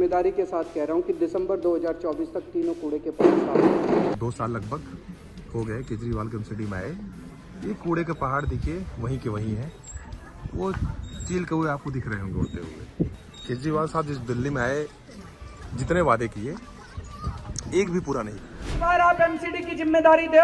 जिम्मेदारी के साथ कह रहा हूं कि दिसंबर 2024 तक तीनों कूड़े के पहाड़ साफ। 2 साल लगभग हो गए केजरीवाल के सिटी में आए। ये कूड़े के पहाड़ देखिए वहीं के वहीं है, वो चील कौवे आपको दिख रहे होंगे उड़ते हुए। केजरीवाल साहब जिस दिल्ली में आए, जितने वादे किए एक भी पूरा नहीं। बार आप एमसीडी की जिम्मेदारी दो,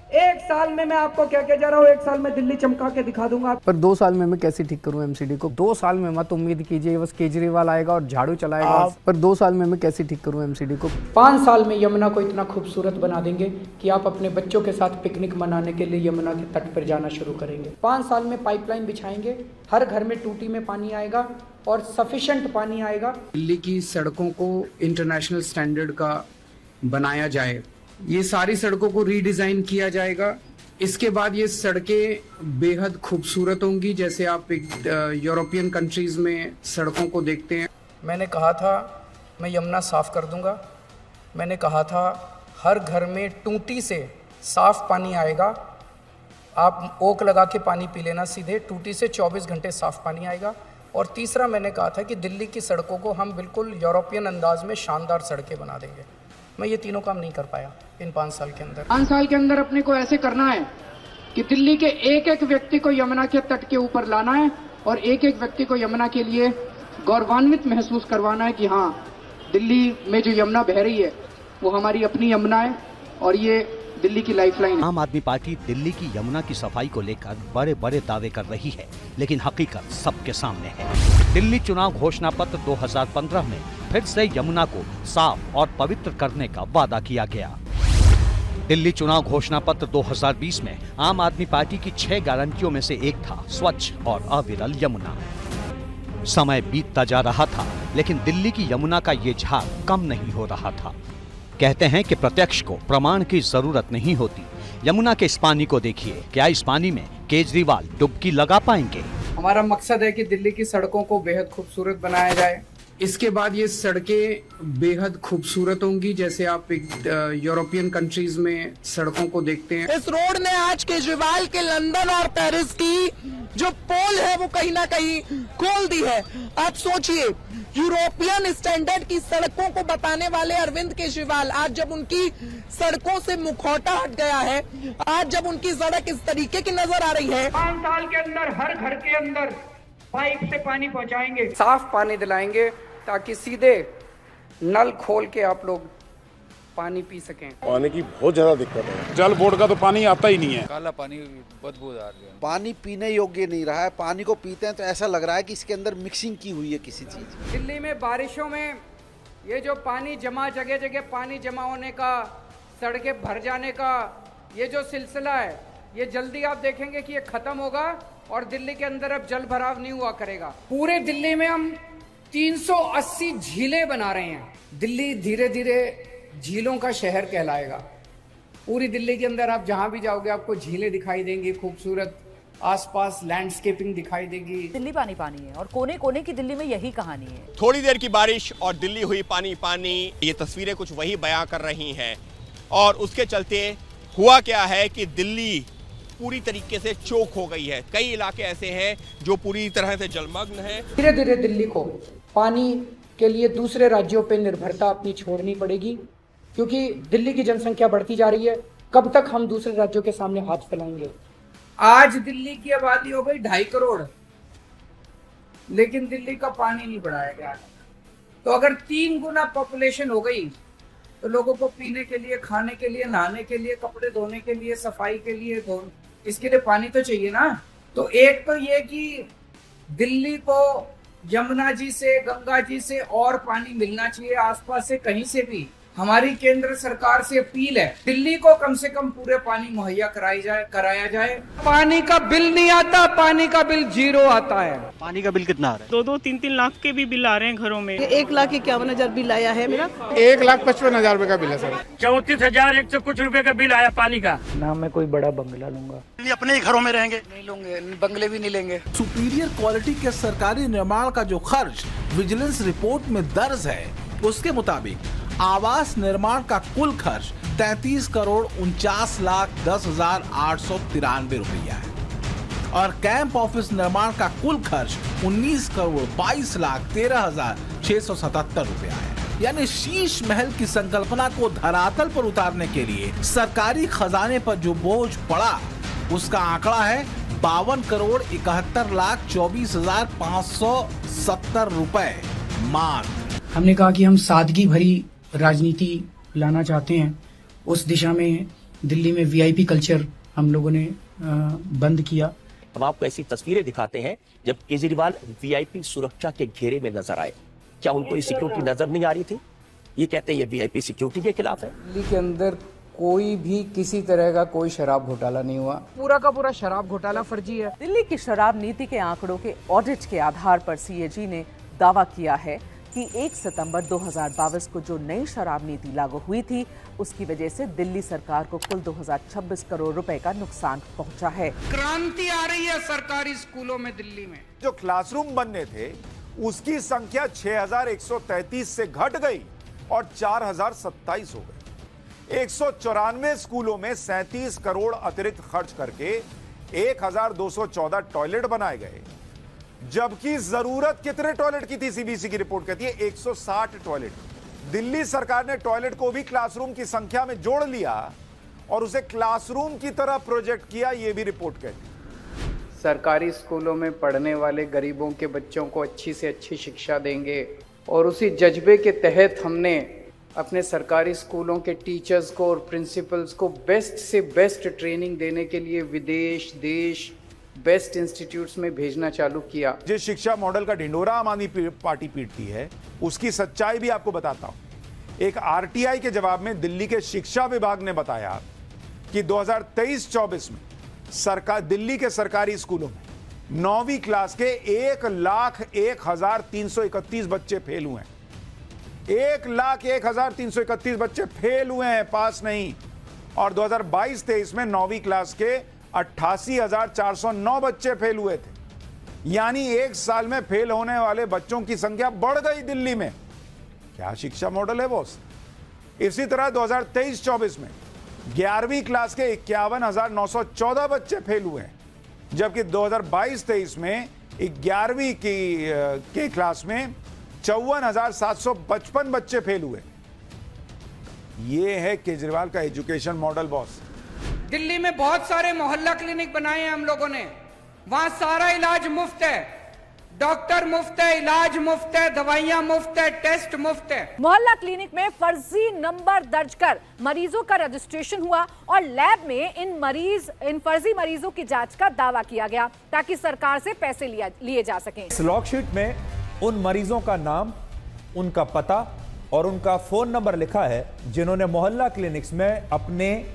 1 साल में मैं आपको क्या कह जा रहा हूँ, 1 साल में दिल्ली चमका के दिखा दूंगा। पर 2 साल में मैं कैसे ठीक करूं एमसीडी को? 2 साल में मत उम्मीद कीजिए बस केजरीवाल आएगा और झाड़ू चलाएगा। पर 2 साल में मैं कैसे ठीक करूं एमसीडी को? 5 साल में यमुना को इतना खूबसूरत बना देंगे कि आप अपने बच्चों के साथ पिकनिक मनाने के लिए यमुना के तट पर जाना शुरू करेंगे। 5 साल में पाइपलाइन बिछाएंगे, हर घर में टूटी में पानी आएगा और सफिशिएंट पानी आएगा। दिल्ली की सड़कों को इंटरनेशनल स्टैंडर्ड का बनाया जाए, ये सारी सड़कों को रीडिजाइन किया जाएगा। इसके बाद ये सड़कें बेहद खूबसूरत होंगी, जैसे आप यूरोपियन कंट्रीज में सड़कों को देखते हैं। मैंने कहा था मैं यमुना साफ कर दूंगा, मैंने कहा था हर घर में टूटी से साफ पानी आएगा, आप ओक लगा के पानी पी लेना सीधे, टूटी से 24 घंटे साफ पानी आएगा। और तीसरा मैंने कहा था कि दिल्ली की सड़कों को हम बिल्कुल यूरोपियन अंदाज में शानदार सड़कें बना देंगे। मैं ये तीनों काम नहीं कर पाया इन 5 साल के अंदर। 5 साल के अंदर अपने को ऐसे करना है कि दिल्ली के एक एक व्यक्ति को यमुना के तट के ऊपर लाना है और एक एक व्यक्ति को यमुना के लिए गौरवान्वित महसूस करवाना है कि हाँ, दिल्ली में जो यमुना बह रही है वो हमारी अपनी यमुना है और ये दिल्ली की लाइफलाइन है। आम आदमी पार्टी दिल्ली की यमुना की सफाई को लेकर बड़े बड़े दावे कर रही है, लेकिन हकीकत सबके सामने है। दिल्ली चुनाव घोषणा पत्र 2015 में फिर से यमुना को साफ और पवित्र करने का वादा किया गया। दिल्ली चुनाव घोषणा पत्र 2020 में आम आदमी पार्टी की 6 गारंटियों में से एक था स्वच्छ और अविरल यमुना। समय बीतता जा रहा था, लेकिन दिल्ली की यमुना का ये झाग कम नहीं हो रहा था। कहते हैं कि प्रत्यक्ष को प्रमाण की जरूरत नहीं होती। यमुना के इस पानी को देखिए, क्या इस पानी में केजरीवाल डुबकी लगा पाएंगे? हमारा मकसद है कि दिल्ली की सड़कों को बेहद खूबसूरत बनाया जाए। इसके बाद ये सड़कें बेहद खूबसूरत होंगी, जैसे आप यूरोपियन कंट्रीज में सड़कों को देखते हैं। इस रोड ने आज केजरीवाल के लंदन और पेरिस की जो पोल है वो कहीं ना कहीं खोल दी है। आप सोचिए, यूरोपियन स्टैंडर्ड की सड़कों को बताने वाले अरविंद केजरीवाल आज जब उनकी सड़कों से मुखौटा हट गया है, आज जब उनकी सड़क इस तरीके की नजर आ रही है। 5 साल के अंदर हर घर के अंदर पाइप से पानी पहुंचाएंगे, साफ पानी दिलाएंगे ताकि सीधे नल खोल के आप लोग पानी पी सकें। पानी की बहुत ज्यादा दिक्कत है। जल बोर्ड का तो पानी आता ही नहीं है, काला पानी बदबूदार है। पानी पीने योग्य नहीं रहा है। पानी को पीते हैं तो ऐसा लग रहा है कि इसके अंदर मिक्सिंग की हुई है किसी चीज। दिल्ली में बारिशों में ये जो पानी जमा, जगह जगह पानी जमा होने का, सड़कें भर जाने का ये जो सिलसिला है, ये जल्दी आप देखेंगे कि ये खत्म होगा और दिल्ली के अंदर अब जल भराव नहीं हुआ करेगा। पूरे दिल्ली में हम 380 झीलें बना रहे हैं। दिल्ली धीरे धीरे झीलों का शहर कहलाएगा। पूरी दिल्ली के अंदर आप जहां भी जाओगे आपको झीलें दिखाई देंगी, खूबसूरत आसपास लैंडस्केपिंग दिखाई देगी। दिल्ली पानी पानी है और कोने कोने की दिल्ली में यही कहानी है। थोड़ी देर की बारिश और दिल्ली हुई पानी पानी, ये तस्वीरें कुछ वही बयां कर रही हैं। और उसके चलते हुआ क्या है कि दिल्ली पूरी तरीके से चोक हो गई है। कई इलाके ऐसे हैं जो पूरी तरह से जलमग्न हैं। धीरे धीरे दिल्ली को पानी के लिए दूसरे राज्यों पे निर्भरता अपनी छोड़नी पड़ेगी, क्योंकि दिल्ली की जनसंख्या बढ़ती जा रही है। कब तक हम दूसरे राज्यों के सामने हाथ फैलाएंगे? आज दिल्ली की आबादी हो गई 2.5 करोड़, लेकिन दिल्ली का पानी नहीं बढ़ाया गया। तो अगर 3 गुना पॉपुलेशन हो गई तो लोगों को पीने के लिए, खाने के लिए, नहाने के लिए, कपड़े धोने के लिए, सफाई के लिए, इसके लिए पानी तो चाहिए ना। तो एक तो ये कि दिल्ली को यमुना जी से, गंगा जी से और पानी मिलना चाहिए, आसपास से कहीं से भी। हमारी केंद्र सरकार से अपील है, दिल्ली को कम से कम पूरे पानी मुहैया कराया जाए। पानी का बिल नहीं आता, पानी का बिल 0 आता है। पानी का बिल कितना आ रहा है? 2-2, 3-3 लाख के भी बिल आ रहे हैं घरों में। 1,51,000 बिल आया है मेरा। 1,55,000 रुपए का बिल है सर। 34,100 कुछ रुपए का बिल आया पानी का। ना मैं कोई बड़ा बंगला लूंगा, अपने ही घरों में रहेंगे? नहीं लूंगे, बंगले भी नहीं लेंगे। सुपीरियर क्वालिटी के सरकारी निर्माण का जो खर्च विजिलेंस रिपोर्ट में दर्ज है, उसके मुताबिक आवास निर्माण का कुल खर्च 33,49,10,893 रुपया है और कैंप ऑफिस निर्माण का कुल खर्च 19,22,13,6 677 है। यानी शीश महल की संकल्पना को धरातल पर उतारने के लिए सरकारी खजाने पर जो बोझ पड़ा उसका आंकड़ा है 52,71,24,570 रुपए मात्र। हमने कहा कि हम सादगी भरी राजनीति लाना चाहते हैं। उस दिशा में दिल्ली में वीआईपी कल्चर हम लोगों ने बंद किया। हम आपको ऐसी तस्वीरें दिखाते हैं जब केजरीवाल वीआईपी सुरक्षा के घेरे में नजर आए। क्या उनको ये सिक्योरिटी नजर नहीं आ रही थी? ये कहते हैं ये वीआईपी सिक्योरिटी के खिलाफ है। दिल्ली के अंदर कोई भी किसी तरह का कोई शराब घोटाला नहीं हुआ। पूरा का पूरा शराब घोटाला फर्जी है। दिल्ली की शराब नीति के आंकड़ों के ऑडिट के आधार पर सीएजी ने दावा किया है कि 1 सितंबर 2022 को जो नई शराब नीति लागू हुई थी उसकी वजह से दिल्ली सरकार को कुल 2026 करोड़ रुपए का नुकसान पहुंचा है। क्रांति आ रही है सरकारी स्कूलों में दिल्ली में। जो क्लासरूम बनने थे उसकी संख्या 6,133 से घट गई और 4,027 हो गई। 194 स्कूलों में 37 करोड़ अतिरिक्त खर्च करके 1,214 टॉयलेट बनाए गए, जबकि जरूरत कितने टॉयलेट की थी? सीबीएसई की रिपोर्ट कहती है 160 टॉयलेट। दिल्ली सरकार ने टॉयलेट को भी क्लासरूम की संख्या में जोड़ लिया और उसे क्लासरूम की तरह प्रोजेक्ट किया, यह भी रिपोर्ट कहती है। सरकारी स्कूलों में पढ़ने वाले गरीबों के बच्चों को अच्छी से अच्छी शिक्षा देंगे और उसी जज्बे के तहत हमने अपने सरकारी स्कूलों के टीचर्स को और प्रिंसिपल्स को बेस्ट से बेस्ट ट्रेनिंग देने के लिए विदेश देश बेस्ट इंस्टीट्यूट्स में भेजना चालू किया। जिस शिक्षा मॉडल का ढिंडोरा आम आदमी पार्टी पीटती है उसकी सच्चाई भी आपको बताता हूं। एक आरटीआई के जवाब में दिल्ली के शिक्षा विभाग ने बताया कि 2023-24 में दिल्ली के सरकारी स्कूलों में 9वीं क्लास के 1,01,331 बच्चे फेल हुए हैं। 1,01,331 बच्चे फेल हुए हैं, पास नहीं। और 2022-23 में 9वीं क्लास के 88,409 बच्चे फेल हुए थे। यानी एक साल में फेल होने वाले बच्चों की संख्या बढ़ गई दिल्ली में। क्या शिक्षा मॉडल है बॉस? इसी तरह 2023-24 में 11वीं क्लास के 51,914 बच्चे फेल हुए हैं, जबकि 2022-23 में 11वीं के क्लास में 54,755 बच्चे फेल हुए। यह है केजरीवाल का एजुकेशन मॉडल बॉस। दिल्ली में बहुत सारे मोहल्ला क्लिनिक बनाए हैं हम लोगों ने। वहां सारा इलाज मुफ्त है, डॉक्टर मुफ्त है, इलाज मुफ्त है, दवाइयां मुफ्त है, टेस्ट मुफ्त है। मोहल्ला क्लिनिक में फर्जी नंबर दर्ज कर मरीजों का रजिस्ट्रेशन हुआ और लैब में इन फर्जी मरीजों की जांच का दावा किया गया ताकि सरकार से पैसे लिए जा सकें। इस लॉकशीट में उन मरीजों का नाम, उनका पता और उनका फोन नंबर लिखा है जिन्होंने मोहल्ला क्लिनिक्स में अपने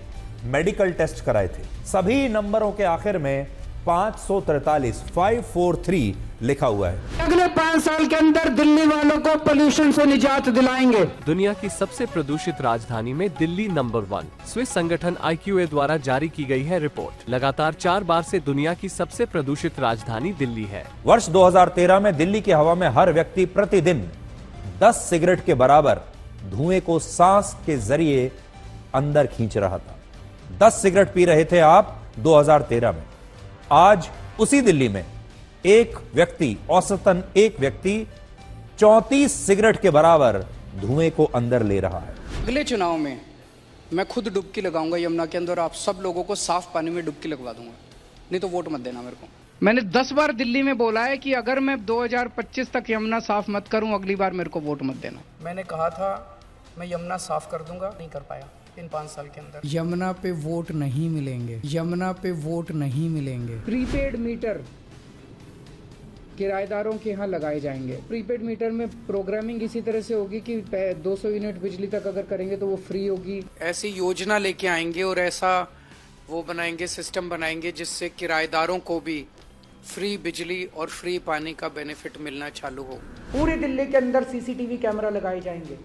मेडिकल टेस्ट कराए थे। सभी नंबरों के आखिर में 543 लिखा हुआ है। अगले 5 साल के अंदर दिल्ली वालों को पोल्यूशन से निजात दिलाएंगे। दुनिया की सबसे प्रदूषित राजधानी में दिल्ली नंबर 1। स्विस संगठन IQA द्वारा जारी की गई है रिपोर्ट। लगातार 4 बार से दुनिया की सबसे प्रदूषित राजधानी दिल्ली है। वर्ष 2013 में दिल्ली की हवा में हर व्यक्ति प्रतिदिन 10 सिगरेट के बराबर धुएं को सांस के जरिए अंदर खींच रहा था। 10 सिगरेट पी रहे थे आप 2013 में। आज उसी दिल्ली में औसतन एक व्यक्ति 34 सिगरेट के बराबर धुएं को अंदर ले रहा है। अगले चुनाव में मैं खुद डुबकी लगाऊंगा यमुना के अंदर, आप सब लोगों को साफ पानी में डुबकी लगवा दूंगा। नहीं तो वोट मत देना मेरे को। मैंने 10 बार दिल्ली में बोला है कि अगर मैं 2025 तक यमुना साफ मत करूं, अगली बार मेरे को वोट मत देना। मैंने कहा था मैं यमुना साफ कर दूंगा, नहीं कर पाया इन 5 साल के अंदर। यमुना पे वोट नहीं मिलेंगे, यमुना पे वोट नहीं मिलेंगे। प्रीपेड मीटर किराएदारों के यहाँ लगाए जाएंगे। प्रीपेड मीटर में प्रोग्रामिंग इसी तरह से होगी कि 200 यूनिट बिजली तक अगर करेंगे तो वो फ्री होगी। ऐसी योजना लेके आएंगे और ऐसा वो बनाएंगे, सिस्टम बनाएंगे जिससे किराएदारों को भी फ्री बिजली और फ्री पानी का बेनिफिट मिलना चालू हो। पूरी दिल्ली के अंदर सीसीटीवी कैमरा लगाए जाएंगे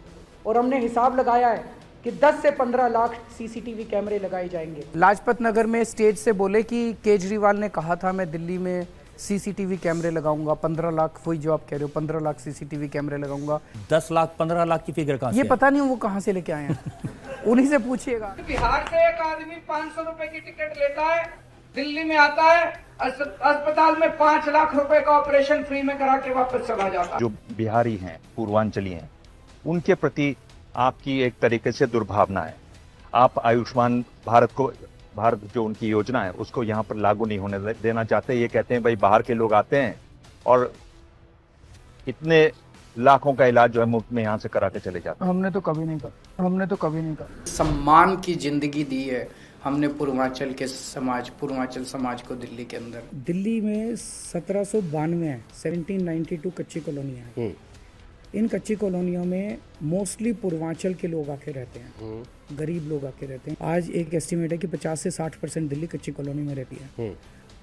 और हमने हिसाब लगाया है कि 10 से 15 लाख सीसीटीवी कैमरे लगाए जाएंगे। लाजपत नगर में स्टेज से बोले कि केजरीवाल ने कहा था मैं दिल्ली में सीसीटीवी कैमरे लगाऊंगा। 15 लाख, वही जो आप कह रहे हो, 15 लाख सीसीटीवी कैमरे लगाऊंगा। 10 लाख 15 लाख की फिगर कहां से? ये पता नहीं वो कहां से लेके आए हैं। उन्हीं से पूछिएगा। बिहार से एक आदमी 500 रुपए की टिकट लेता है दिल्ली में आता है, अस्पताल में 5 लाख रुपए का ऑपरेशन फ्री में करा के वापस चला जाता है। जो बिहारी हैं, पूर्वांचली हैं, उनके प्रति आपकी एक तरीके से दुर्भावना है। आप आयुष्मान भारत जो उनकी योजना है उसको यहाँ पर लागू नहीं होने देना चाहते। ये कहते हैं भाई बाहर के लोग आते हैं और इतने लाखों का इलाज जो है मुफ्त में यहाँ से करा के चले जाते हैं। हमने तो कभी नहीं कहा। सम्मान की जिंदगी दी है हमने पूर्वांचल समाज को दिल्ली के अंदर। दिल्ली में 1792 है, 1792 कच्ची कॉलोनियाँ हैं। इन कच्ची कॉलोनियों में मोस्टली पूर्वांचल के लोग आके रहते हैं, गरीब लोग आके रहते हैं। आज एक एस्टिमेट है कि 50 से 60% दिल्ली कच्ची कॉलोनी में रहती है।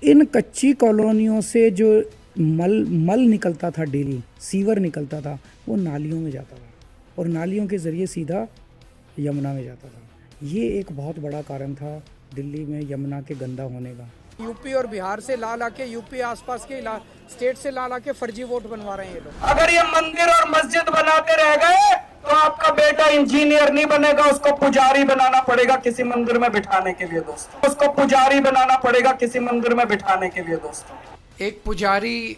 इन कच्ची कॉलोनियों से जो मल निकलता था, डेली सीवर निकलता था, वो नालियों में जाता था और नालियों के जरिए सीधा यमुना में जाता था। ये एक बहुत बड़ा कारण था दिल्ली में यमुना के गंदा होने का। यूपी और बिहार से ला के यूपी आसपास के स्टेट से ला के फर्जी वोट बनवा रहे हैं ये लोग। अगर ये मंदिर और मस्जिद बनाते रह गए तो आपका बेटा इंजीनियर नहीं बनेगा, उसको पुजारी बनाना पड़ेगा किसी मंदिर में बिठाने के लिए दोस्तों। उसको पुजारी बनाना पड़ेगा किसी मंदिर में बिठाने के लिए दोस्तों। एक पुजारी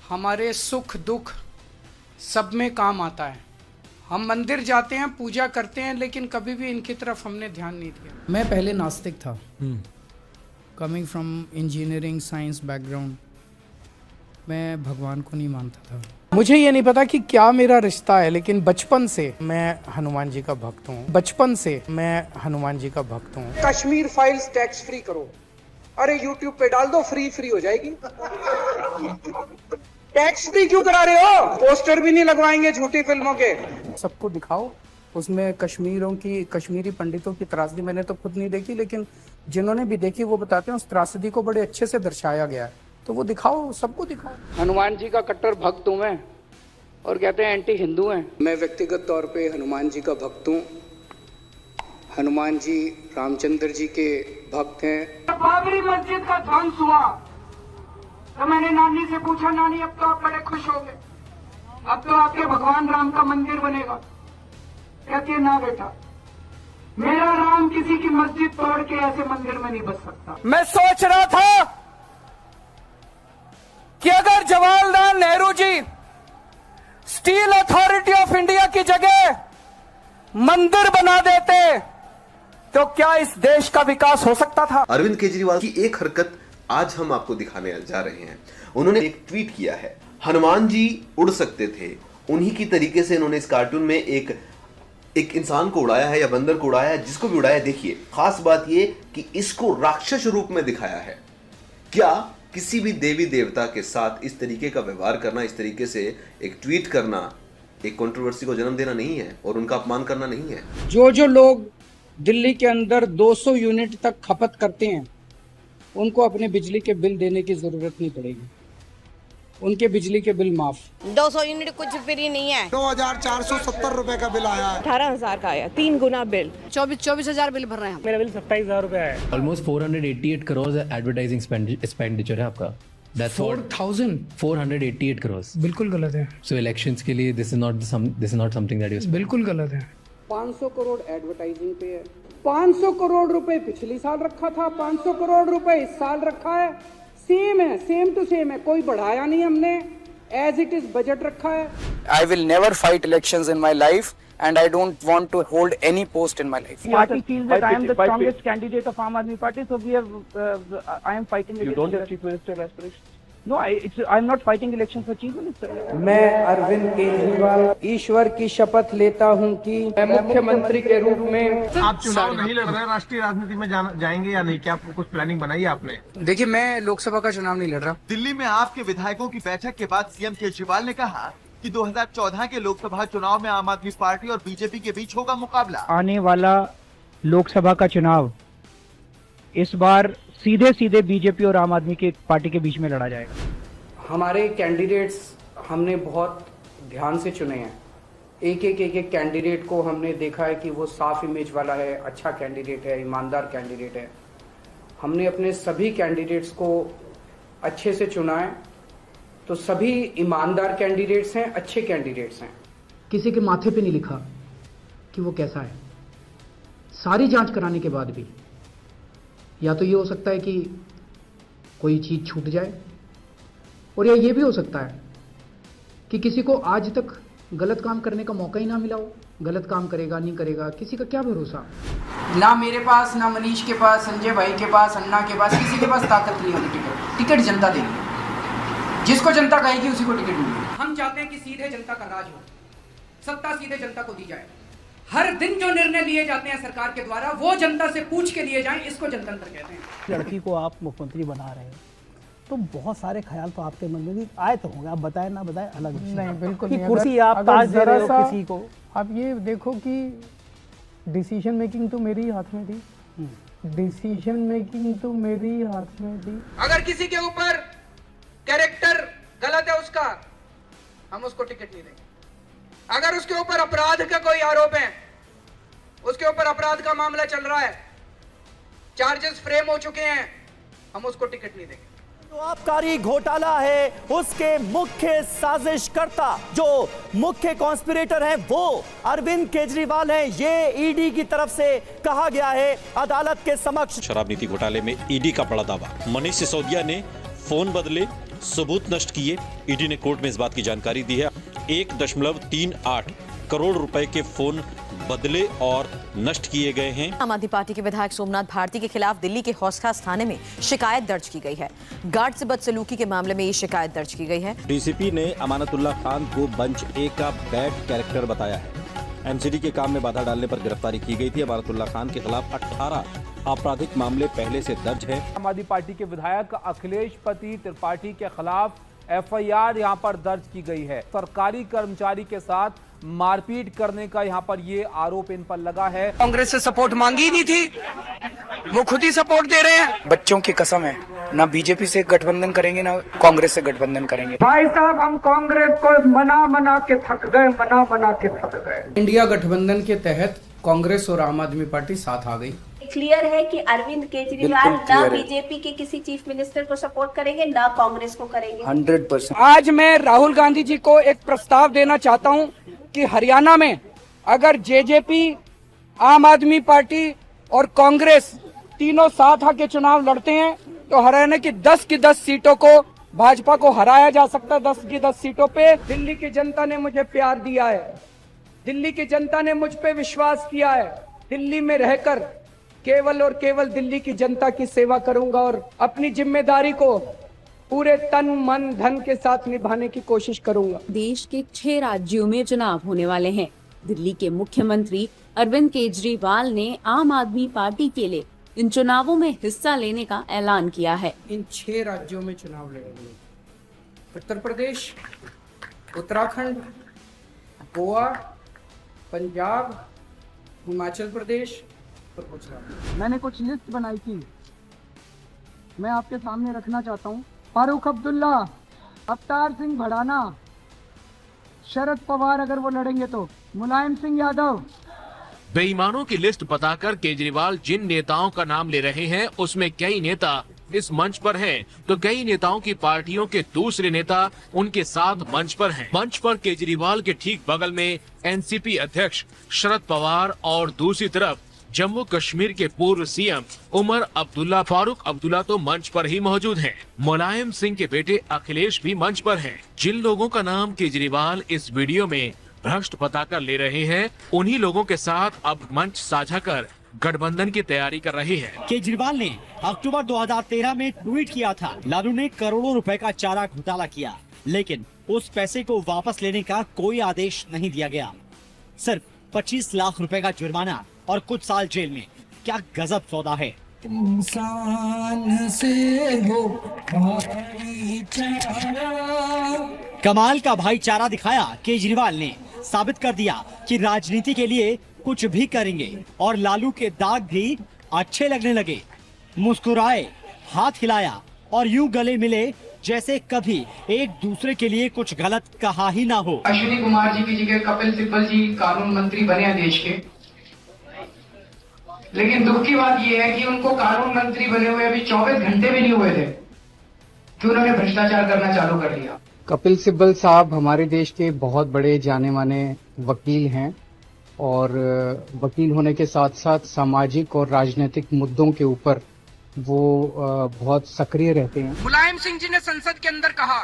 हमारे सुख दुख सब में काम आता है। हम मंदिर जाते हैं, पूजा करते हैं, लेकिन कभी भी इनकी तरफ हमने ध्यान नहीं दिया। मैं पहले नास्तिक था, coming from engineering science background. मैं भगवान को नहीं मानता था। मुझे ये नहीं पता कि क्या मेरा रिश्ता है, लेकिन बचपन से मैं हनुमान जी का भक्त हूँ। कश्मीर फाइल्स टैक्स फ्री करो, अरे यूट्यूब पे डाल दो, फ्री हो जाएगी। टैक्स फ्री क्यों करा रहे हो? पोस्टर भी नहीं लगवाएंगे झूठी फिल्मों के। सबको दिखाओ, उसमें कश्मीरी पंडितों की त्रासदी मैंने तो खुद नहीं देखी, लेकिन जिन्होंने भी देखी वो बताते हैं उस त्रासदी को बड़े अच्छे से दर्शाया गया है। तो वो दिखाओ, सबको दिखाओ। हनुमान जी का कट्टर भक्त हूँ मैं, और कहते हैं एंटी हिंदू हैं। मैं व्यक्तिगत तौर पे हनुमान जी का भक्त हूँ। हनुमान जी रामचंद्र जी के भक्त हैं। बाबरी मस्जिद का ध्वंस हुआ तो मैंने नानी से पूछा, नानी अब तो आप बड़े खुश हो गए, अब तो आपके भगवान राम का मंदिर बनेगा। कहती है ना बेटा, मेरा राम किसी की मस्जिद तोड़ के ऐसे मंदिर में नहीं बस सकता। मैं सोच रहा था कि अगर Jawaharlal Nehru ji steel authority of India की जगह मंदिर बना देते तो क्या इस देश का विकास हो सकता था? अरविंद केजरीवाल की एक हरकत आज हम आपको दिखाने जा रहे हैं। उन्होंने एक ट्वीट किया है, हनुमान जी उड़ सकते थे, उन्हीं की तरीके से इन्होंने इस कार्टून में एक इंसान को उड़ाया है या बंदर को उड़ाया है, जिसको भी उड़ाया। देखिए, खास बात ये कि इसको राक्षस रूप में दिखाया है। क्या किसी भी देवी देवता के साथ इस तरीके का व्यवहार करना, इस तरीके से एक ट्वीट करना, एक कंट्रोवर्सी को जन्म देना नहीं है और उनका अपमान करना नहीं है? जो लोग दिल्ली के अंदर 200 यूनिट तक खपत करते हैं, उनको अपने बिजली के बिल देने की जरूरत नहीं पड़ेगी। उनके बिजली के बिल माफ। 200 यूनिट कुछ फ्री नहीं है। 2470 रुपए का बिल आया। 18,000 का आया, 3 गुना बिल। 24,000 बिल भर रहे हैं। मेरा बिल 27,000 रुपए है। ऑलमोस्ट 488 करोड़ एडवर्टाइजिंग एक्सपेंडिचर है आपका। 488 करोड़। बिल्कुल गलत है। सो इलेक्शंस के लिए this is not something that is बिल्कुल गलत है। 500 करोड़ एडवर्टाइजिंग पे है। 500 करोड़ रुपए पिछली साल रखा था, 500 करोड़ रुपए इस साल रखा है। सेम है, सेम टू सेम है, कोई बढ़ाया नहीं हमने, एज इट इज बजट रखा है। I will never fight elections in my life and I don't want to hold any post in my life. Party feels that I am the strongest candidate of Aam Aadmi Party, so I am fighting. You don't have chief minister aspirations? No, I'm not fighting elections for chief minister. मैं अरविंद केजरीवाल ईश्वर की शपथ लेता हूं कि मैं मुख्यमंत्री के रूप में। आप चुनाव नहीं लड़ रहे, राष्ट्रीय राजनीति में जाएंगे या नहीं? क्या कुछ प्लानिंग बनाई आपने? देखिए, मैं लोकसभा का चुनाव नहीं लड़ रहा। दिल्ली में आपके विधायकों की बैठक के बाद सीएम केजरीवाल ने कहा कि 2014 के लोकसभा चुनाव में आम आदमी पार्टी और बीजेपी के बीच होगा मुकाबला। आने वाला लोकसभा का चुनाव इस बार सीधे बीजेपी और आम आदमी की पार्टी के बीच में लड़ा जाएगा। हमारे कैंडिडेट्स हमने बहुत ध्यान से चुने हैं। एक कैंडिडेट को हमने देखा है कि वो साफ इमेज वाला है, अच्छा कैंडिडेट है, ईमानदार कैंडिडेट है। हमने अपने सभी कैंडिडेट्स को अच्छे से चुना है, तो सभी ईमानदार कैंडिडेट्स हैं, अच्छे कैंडिडेट्स हैं। किसी के माथे पे नहीं लिखा कि वो कैसा है। सारी जांच कराने के बाद भी या तो ये हो सकता है कि कोई चीज़ छूट जाए, और या ये भी हो सकता है कि किसी को आज तक गलत काम करने का मौका ही ना मिला हो, गलत काम करेगा नहीं करेगा, किसी का क्या भरोसा। ना मेरे पास, ना मनीष के पास, संजय भाई के पास, अन्ना के पास, किसी के पास ताकत नहीं होगी। टिकट जनता देगी, जिसको जनता कहेगी उसी को टिकट मिलेगी। हम चाहते हैं कि सीधे जनता का राज हो, सत्ता सीधे जनता को दी जाए। हर दिन जो निर्णय लिए जाते हैं सरकार के द्वारा वो जनता से पूछ के लिए जाएं, इसको जनतंत्र कहते हैं। लड़की को आप मुख्यमंत्री बना रहे हैं तो बहुत सारे ख्याल तो आपके मन में भी आए तो होंगे, आप बताएं ना बताएं अलग नहीं, बिल्कुल नहीं। नहीं। कुर्सी आप ताज दे रहे हो किसी को। आप ये देखो कि डिसीजन मेकिंग तो मेरी हाथ में थी, डिसीजन मेकिंग तो मेरी हाथ में थी। अगर किसी के ऊपर कैरेक्टर गलत है उसका, हम उसको टिकट नहीं देंगे। अगर उसके ऊपर अपराध का कोई आरोप है, उसके ऊपर अपराध का मामला चल रहा है, चार्जेस फ्रेम हो चुके हैं, हम उसको टिकट नहीं देंगे। जो आबकारी घोटाला है उसके मुख्य साजिशकर्ता, जो मुख्य कॉन्स्पिरेटर हैं वो अरविंद केजरीवाल हैं, ये ईडी की तरफ से कहा गया है अदालत के समक्ष। शराब नीति घोटाले में ईडी का बड़ा दावा, मनीष सिसोदिया ने फोन बदले, सबूत नष्ट किए। ईडी ने कोर्ट में इस बात की जानकारी दी है 1.38 करोड़ रुपए के फोन बदले और नष्ट किए गए हैं। आम आदमी पार्टी के विधायक सोमनाथ भारती के खिलाफ दिल्ली के हौसखास थाने में शिकायत दर्ज की गई है। गार्ड से बदसलूकी के मामले में ये शिकायत दर्ज की गई है। डीसीपी ने अमानतुल्ला खान को बेंच ए का बैड कैरेक्टर बताया है। एमसीडी के काम में बाधा डालने पर गिरफ्तारी की गई थी। अमानतुल्ला खान के खिलाफ 18 आपराधिक मामले पहले से दर्ज है। आम आदमी पार्टी के विधायक अखिलेश पति त्रिपाठी के खिलाफ एफआईआर यहां पर दर्ज की गई है। सरकारी कर्मचारी के साथ मारपीट करने का यहां पर ये आरोप इन पर लगा है। कांग्रेस से सपोर्ट मांगी ही नहीं थी, वो खुद ही सपोर्ट दे रहे हैं। बच्चों की कसम है, ना बीजेपी से गठबंधन करेंगे ना कांग्रेस से गठबंधन करेंगे। भाई साहब, हम कांग्रेस को मना के थक गए, मना के थक गए। इंडिया गठबंधन के तहत कांग्रेस और आम आदमी पार्टी साथ आ गई। क्लियर है कि अरविंद केजरीवाल ना बीजेपी के किसी चीफ मिनिस्टर को सपोर्ट करेंगे ना कांग्रेस को करेंगे। 100%। आज मैं राहुल गांधी जी को एक प्रस्ताव देना चाहता हूं कि हरियाणा में अगर जेजेपी, आम आदमी पार्टी और कांग्रेस तीनों साथ आके चुनाव लड़ते हैं तो हरियाणा की 10 की 10 सीटों को भाजपा को हराया जा सकता है। 10 की 10 सीटों पे दिल्ली की जनता ने मुझे प्यार दिया है, दिल्ली की जनता ने मुझ पे विश्वास किया है। दिल्ली में रहकर केवल और केवल दिल्ली की जनता की सेवा करूंगा और अपनी जिम्मेदारी को पूरे तन मन धन के साथ निभाने की कोशिश करूंगा। देश के 6 राज्यों में चुनाव होने वाले हैं। दिल्ली के मुख्यमंत्री अरविंद केजरीवाल ने आम आदमी पार्टी के लिए इन चुनावों में हिस्सा लेने का ऐलान किया है। इन 6 राज्यों में चुनाव लड़ेंगे, उत्तर प्रदेश, उत्तराखंड, गोवा, पंजाब, हिमाचल प्रदेश और गुजरात। मैंने कुछ लिस्ट बनाई थी, मैं आपके सामने रखना चाहता हूँ। फारूक अब्दुल्ला, अवतार सिंह भड़ाना, शरद पवार अगर वो लड़ेंगे तो, मुलायम सिंह यादव। बेईमानों की लिस्ट बताकर केजरीवाल जिन नेताओं का नाम ले रहे हैं उसमें कई नेता इस मंच पर हैं, तो कई नेताओं की पार्टियों के दूसरे नेता उनके साथ मंच पर हैं। मंच पर केजरीवाल के ठीक बगल में एनसीपी अध्यक्ष शरद पवार और दूसरी तरफ जम्मू कश्मीर के पूर्व सीएम उमर अब्दुल्ला। फारूक अब्दुल्ला तो मंच पर ही मौजूद हैं। मुलायम सिंह के बेटे अखिलेश भी मंच पर हैं। जिन लोगों का नाम केजरीवाल इस वीडियो में भ्रष्ट बताकर ले रहे हैं, उन्हीं लोगों के साथ अब मंच साझा कर गठबंधन की तैयारी कर रही है। केजरीवाल ने अक्टूबर 2013 में ट्वीट किया था, लालू ने करोड़ों रुपए का चारा घोटाला किया, लेकिन उस पैसे को वापस लेने का कोई आदेश नहीं दिया गया। सिर्फ 25 लाख रुपए का जुर्माना और कुछ साल जेल में। क्या गजब सौदा है। इंसान से हो कमाल का भाईचारा दिखाया केजरीवाल ने, साबित कर दिया कि राजनीति के लिए कुछ भी करेंगे और लालू के दाग भी अच्छे लगने लगे। मुस्कुराए, हाथ हिलाया और यूं गले मिले जैसे कभी एक दूसरे के लिए कुछ गलत कहा ही ना हो। अश्विनी कुमार जी की जगह कपिल सिब्बल जी कानून मंत्री बने हैं देश के, लेकिन दुख की बात यह है कि उनको कानून मंत्री बने हुए अभी 24 घंटे भी नहीं हुए थे कि उन्होंने भ्रष्टाचार करना चालू कर दिया। कपिल सिब्बल साहब हमारे देश के बहुत बड़े जाने माने वकील हैं और वकील होने के साथ साथ सामाजिक और राजनीतिक मुद्दों के ऊपर वो बहुत सक्रिय रहते हैं। मुलायम सिंह जी ने संसद के अंदर कहा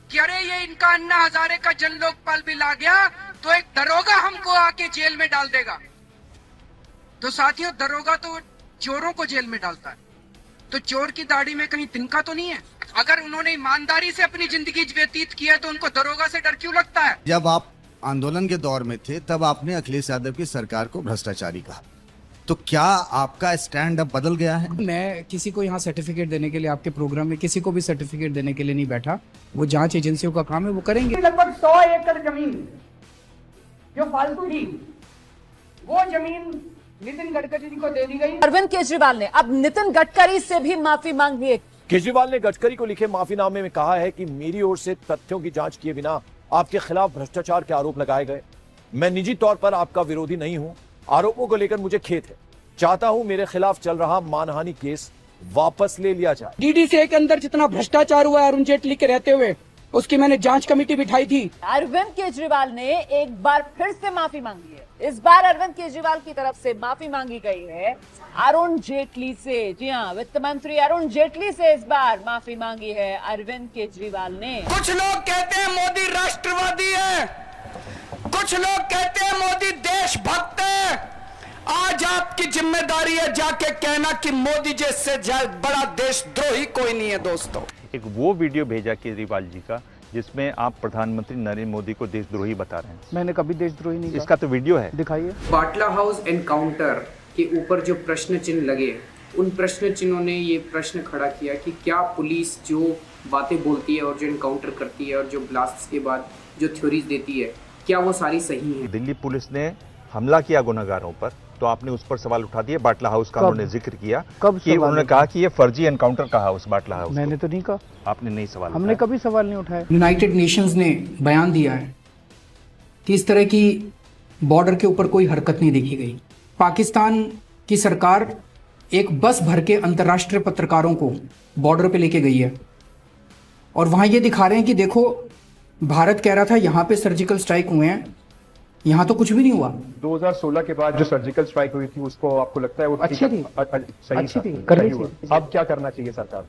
कि अरे ये इनका अन्ना हजारे का जन लोकपाल बिल आ गया तो एक दरोगा हमको आके जेल में डाल देगा। तो साथियों, दरोगा तो चोरों को जेल में डालता है, तो चोर की दाढ़ी में कहीं तिनका तो नहीं है? अगर उन्होंने ईमानदारी से अपनी जिंदगी व्यतीत की है तो उनको दरोगा से डर क्यों लगता है? जब आप आंदोलन के दौर में थे तब आपने अखिलेश यादव की सरकार को भ्रष्टाचारी कहा, तो क्या आपका स्टैंड अब बदल गया है? मैं किसी को यहाँ सर्टिफिकेट देने के लिए, आपके प्रोग्राम में किसी को भी सर्टिफिकेट देने के लिए नहीं बैठा। वो जांच एजेंसियों का काम है, वो करेंगे। लगभग 100 एकड़ जमीन जो फालतू थी, वो जमीन नितिन गडकरी जी को दे दी गई। अरविंद केजरीवाल ने अब नितिन गडकरी से भी माफी मांगी है। केजरीवाल ने गडकरी को लिखे माफीनामे में कहा है कि मेरी ओर से तथ्यों की जांच किए बिना आपके खिलाफ भ्रष्टाचार के आरोप लगाए गए। मैं निजी तौर पर आपका विरोधी नहीं हूं। आरोपों को लेकर मुझे खेद है। चाहता हूं मेरे खिलाफ चल रहा मानहानि केस वापस ले लिया जाए। डीडीसीए के अंदर जितना भ्रष्टाचार हुआ अरुण जेटली के रहते हुए, उसकी मैंने जांच कमेटी बिठाई थी। अरविंद केजरीवाल ने एक बार फिर से माफी मांगी है। इस बार अरविंद केजरीवाल की तरफ से माफी मांगी गई है अरुण जेटली से। जी हाँ, वित्त मंत्री अरुण जेटली से इस बार माफी मांगी है अरविंद केजरीवाल ने। कुछ लोग कहते हैं मोदी राष्ट्रवादी है, कुछ लोग कहते हैं मोदी देशभक्त है। आज आपकी जिम्मेदारी है जाके कहना कि मोदी जैसे बड़ा देशद्रोही कोई नहीं है। दोस्तों, एक वो वीडियो भेजा केजरीवाल जी का जिसमें आप प्रधानमंत्री नरेंद्र मोदी को देशद्रोही बता रहे हैं। मैंने कभी देशद्रोही नहीं कहा। इसका तो वीडियो है, दिखाइए। बाटला हाउस एनकाउंटर के ऊपर जो प्रश्न चिन्ह लगे, उन प्रश्न चिन्हों ने ये प्रश्न खड़ा किया कि क्या पुलिस जो बातें बोलती है और जो एनकाउंटर करती है और जो ब्लास्ट के बाद जो थ्योरीज देती है, क्या वो सारी सही है? दिल्ली पुलिस ने हमला किया गुनहगारों पर, तो आपने उस पर सवाल उठा दिया। बाटला हाउस का उन्होंने जिक्र किया कि उन्होंने कहा कि ये फर्जी एनकाउंटर का हाउस बाटला हाउस। मैंने तो नहीं कहा। आपने नहीं सवाल, हमने कभी सवाल नहीं उठाया। यूनाइटेड नेशंस ने बयान दिया है कि इस तरह की बॉर्डर के ऊपर कोई हरकत नहीं देखी गई। पाकिस्तान की सरकार एक बस भर के अंतर्राष्ट्रीय पत्रकारों को बॉर्डर पे लेके गई है और वहां ये दिखा रहे हैं कि देखो, भारत कह रहा था यहाँ पे सर्जिकल स्ट्राइक हुए हैं, यहाँ तो कुछ भी नहीं हुआ। 2016 के बाद जो सर्जिकल स्ट्राइक हुई थी उसको आपको लगता है वो अच्छी थी? अच्छी थी, करनी चाहिए। अब क्या करना चाहिए सरकार?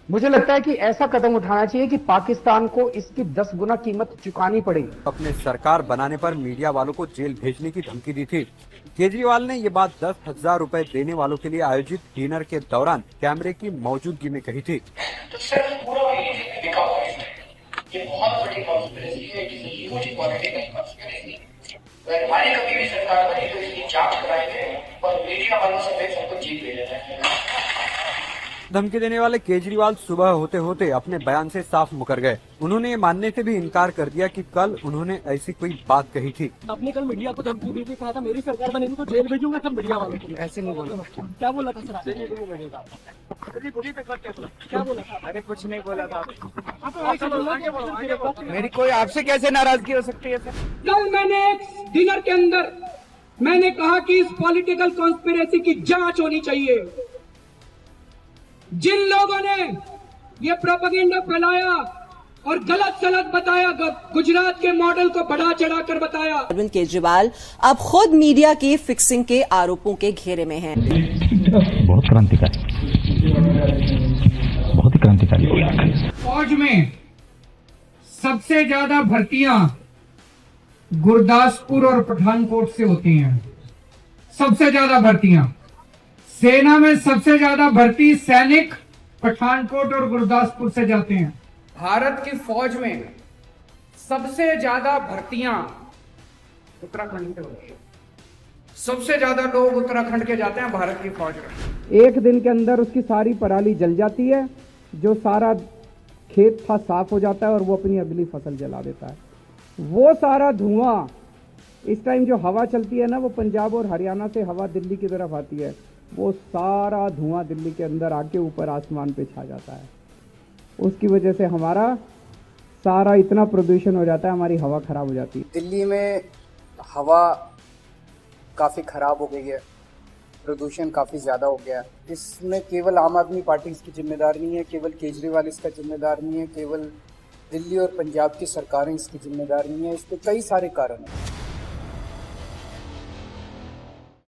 मुझे लगता है कि ऐसा कदम उठाना चाहिए कि पाकिस्तान को इसकी 10 गुना कीमत चुकानी पड़ेगी। अपने सरकार बनाने पर मीडिया वालों को जेल भेजने की धमकी दी थी। केजरीवाल ने ये बात 10,000 रुपए देने वालों के लिए आयोजित डिनर के दौरान कैमरे की मौजूदगी में कही थी। तो सर पूरा ये बहुत बड़ी कॉन्स्पिरेसी है, it is a huge political conspiracy. अगर हमारी कभी भी सरकार बनी तो इसकी जांच कराएंगे और मीडिया वालों से सबको जीत भेजा जाएगा। धमकी देने वाले केजरीवाल सुबह होते होते अपने बयान से साफ मुकर गए। उन्होंने ये मानने से भी इनकार कर दिया कि कल उन्होंने ऐसी कोई बात कही थी। आपने कल मीडिया को धमकी दी थी, कहा था मेरी सरकार बनेगी तो जेल भेजूंगा सब मीडिया वालों को। ऐसे नहीं बोला। क्या बोला था सर? क्या बोला था? अरे कुछ नहीं बोला था। मेरी कोई आपसे कैसे नाराजगी हो सकती है? कल मैंने एक डिनर के अंदर मैंने कहा कि इस पॉलिटिकल कॉन्स्पिरेसी की जांच होनी चाहिए। जिन लोगों ने ये प्रोपेगेंडा फैलाया और गलत सलत बताया, गुजरात के मॉडल को बढ़ा चढ़ाकर बताया। अरविंद केजरीवाल अब खुद मीडिया की फिक्सिंग के आरोपों के घेरे में हैं। बहुत क्रांतिकारी। फौज में सबसे ज्यादा भर्तियां गुरदासपुर और पठानकोट से होती हैं। सबसे ज्यादा भर्तियां सेना में, सबसे ज्यादा भर्ती सैनिक पठानकोट और गुरदासपुर से जाते हैं। भारत की फौज में सबसे ज्यादा भर्तियां उत्तराखंड से होती है। सबसे ज्यादा लोग उत्तराखंड के जाते हैं भारत की फौज में। एक दिन के अंदर उसकी सारी पराली जल जाती है, जो सारा खेत था साफ हो जाता है और वो अपनी अगली फसल जला देता है। वो सारा धुआं इस टाइम जो हवा चलती है ना, वो पंजाब और हरियाणा से हवा दिल्ली की तरफ आती है, वो सारा धुआं दिल्ली के अंदर आके ऊपर आसमान पे छा जाता है। उसकी वजह से हमारा सारा इतना प्रदूषण हो जाता है, हमारी हवा खराब हो जाती है। दिल्ली में हवा काफ़ी ख़राब हो गई है, प्रदूषण काफ़ी ज़्यादा हो गया है। इसमें केवल आम आदमी पार्टी इसकी जिम्मेदार नहीं है, केवल केजरीवाल इसका जिम्मेदार नहीं है, केवल दिल्ली और पंजाब की सरकारें इसकी जिम्मेदार नहीं है। इस पर कई सारे कारण हैं।